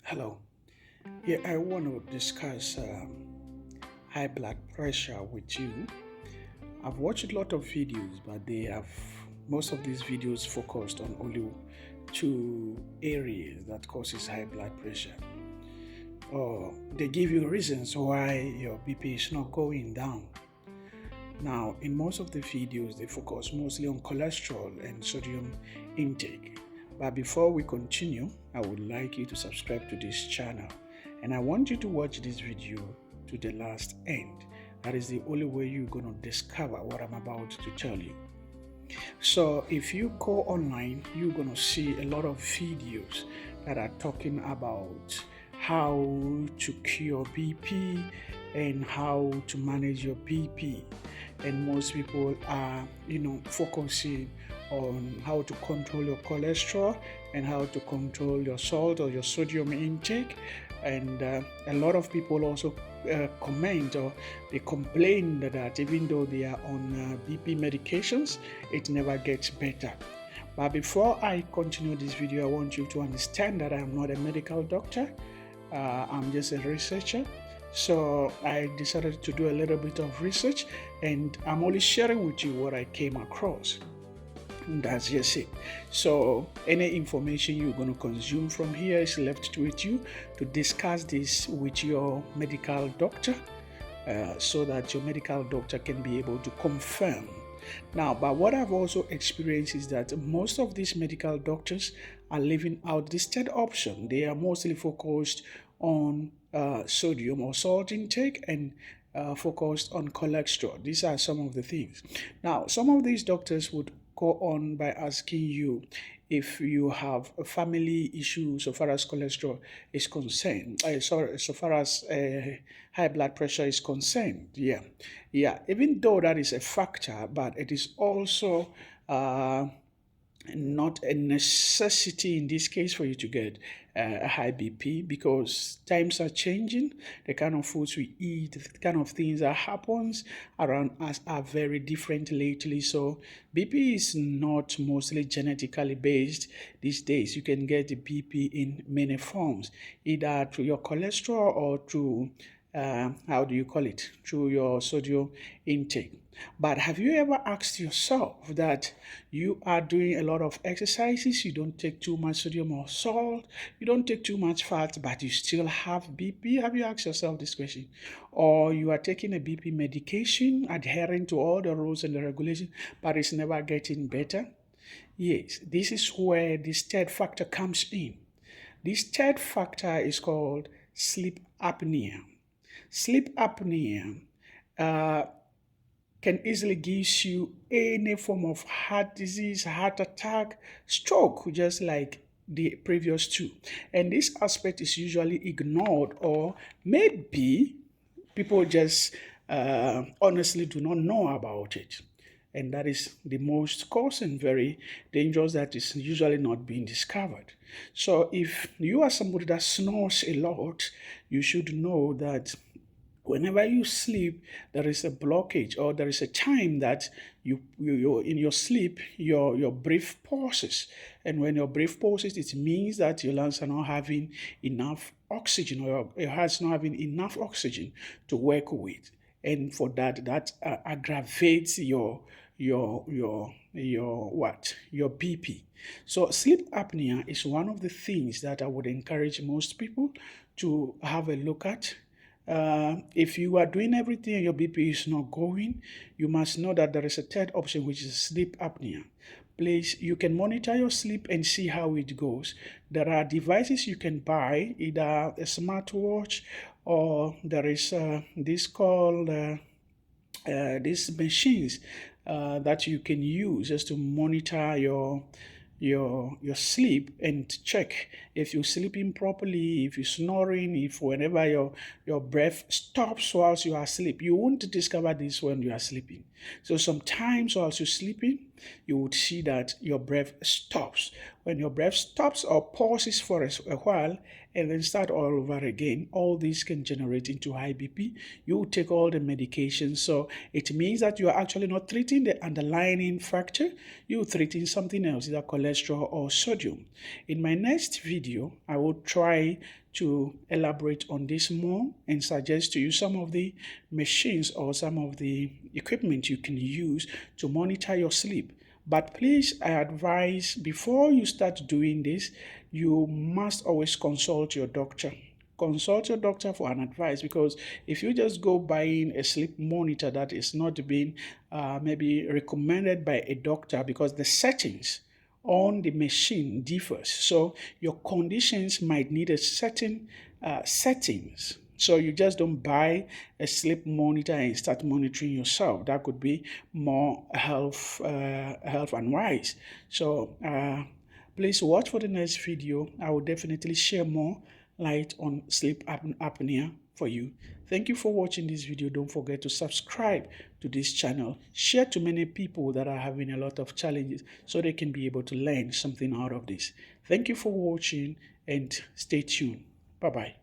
Hello. Yeah, I want to discuss high blood pressure with you. I've watched a lot of videos, but most of these videos focused on only two areas that causes high blood pressure. Or they give you reasons why your BP is not going down. Now, in most of the videos, they focus mostly on cholesterol and sodium intake. But before we continue, I would like you to subscribe to this channel. And I want you to watch this video to the last end. That is the only way you're going to discover what I'm about to tell you. So if you go online, you're going to see a lot of videos that are talking about how to cure BP and how to manage your BP. And most people are, focusing on how to control your cholesterol and how to control your salt or your sodium intake. And a lot of people also comment or they complain that even though they are on BP medications, it never gets better. But before I continue this video, I want you to understand that I'm not a medical doctor. I'm just a researcher. So I decided to do a little bit of research, and I'm only sharing with you what I came across. And that's just it. So any information you're going to consume from here is left with you to discuss this with your medical doctor, so that your medical doctor can be able to confirm. Now, but what I've also experienced is that most of these medical doctors are leaving out this third option. They are mostly focused on sodium or salt intake and focused on cholesterol. These are some of the things. Now, some of these doctors would go on by asking you if you have a family issue so far as cholesterol is concerned. So far as high blood pressure is concerned. Yeah. Even though that is a factor, but it is also not a necessity in this case for you to get a high BP, because times are changing. The kind of foods we eat, the kind of things that happens around us are very different lately. So BP is not mostly genetically based these days. You can get the BP in many forms, either through your cholesterol or through through your sodium intake. But have you ever asked yourself that you are doing a lot of exercises, you don't take too much sodium or salt, you don't take too much fat, but you still have BP? Have you asked yourself this question? Or you are taking a BP medication, adhering to all the rules and the regulations, but it's never getting better? Yes, this is where this third factor comes in. This third factor is called sleep apnea. Sleep apnea can easily give you any form of heart disease, heart attack, stroke, just like the previous two. And this aspect is usually ignored, or maybe people just honestly do not know about it. And that is the most cause and very dangerous, that is usually not being discovered. So if you are somebody that snores a lot, you should know that whenever you sleep, there is a blockage, or there is a time that you in your sleep, your breath pauses. And when your breath pauses, it means that your lungs are not having enough oxygen, or your heart's not having enough oxygen to work with. And for that aggravates your BP. So sleep apnea is one of the things that I would encourage most people to have a look at. If you are doing everything and your BP is not going, you must know that there is a third option, which is sleep apnea. Please, you can monitor your sleep and see how it goes. There are devices you can buy, either a smartwatch, or there is this called these machines that you can use just to monitor your sleep and check if you're sleeping properly, if you're snoring, if whenever your breath stops whilst you are asleep. You won't discover this when you are sleeping. So sometimes whilst you're sleeping, you would see that your breath stops. When your breath stops or pauses for a while and then start all over again, all this can generate into high BP. You will take all the medications. So it means that you are actually not treating the underlying factor. You're treating something else, either cholesterol or sodium. In my next video, I will try to elaborate on this more and suggest to you some of the machines or some of the equipment you can use to monitor your sleep. But please, I advise before you start doing this, you must always consult your doctor. Consult your doctor for an advice, because if you just go buying a sleep monitor that is not being maybe recommended by a doctor, because the settings on the machine differs, so your conditions might need a certain settings. So you just don't buy a sleep monitor and start monitoring yourself. That could be more health and wise. So please watch for the next video. I will definitely share more light on sleep apnea for you. Thank you for watching this video. Don't forget to subscribe to this channel. Share to many people that are having a lot of challenges so they can be able to learn something out of this. Thank you for watching and stay tuned. Bye-bye.